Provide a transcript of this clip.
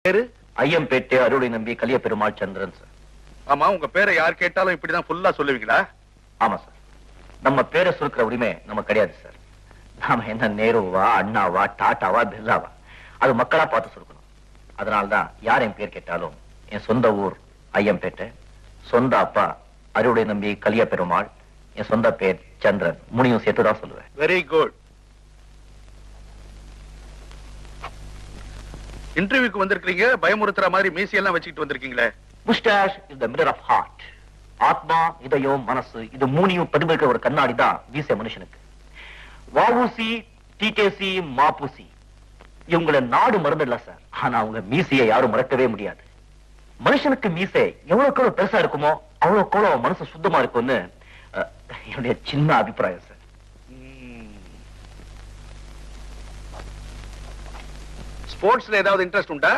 பேரு ஐயம்பேட்டை அருளை நம்பி கலிய பெருமாள் சந்திரன் சார். ஆமா, உங்க பேரை யார் கேட்டாலும் இப்படிதான் ஃபுல்லா சொல்லுவீங்களா? ஆமா சார். நம்ம பேரை சுருக்கிற உரிமை நமக்கு கிடையாது சார். நாம என்ன நேருவா, அண்ணாவா, டாட்டாவா, பிர்லாவா, அது மக்களா பார்த்து சுருக்கணும். அதனால்தான் யார் என் பேர் கேட்டாலும் என் சொந்த ஊர் ஐயம்பேட்டை, சொந்த அப்பா அருளை நம்பி கலிய பெருமாள், என் சொந்த பேர் சந்திரன், முனியும் சேர்த்துதான் சொல்லுவேன். Very good. இன்டர்வியூக்கு வந்திருக்கீங்க, பயமுறுத்துற மாதிரி மீசியெல்லாம் வச்சுக்கிட்டு வந்திருக்கீங்களே. Moustache is the mirror of heart. ஆத்மா, இதயம், மனசு இது மூணையும் பிரதிபலிக்கிற ஒரு கண்ணாடி தான் மீசை மனுஷனுக்கு. வஉசி, டிகேசி, மாபுசி இவங்களை நாடு மறந்துடல சார். ஆனா அவங்க மீசையை யாரும் மறக்கவே முடியாது. மனுஷனுக்கு மீசை எவ்வளவுக்கு பெருசா இருக்குமோ அவ்வளவுக்கு மனசு சுத்தமா இருக்கும்னு என்னுடைய சின்ன அபிப்பிராயம் சார். ஸ்போர்ட்ஸ்ல ஏதாவது இன்ட்ரெஸ்ட் உண்டா?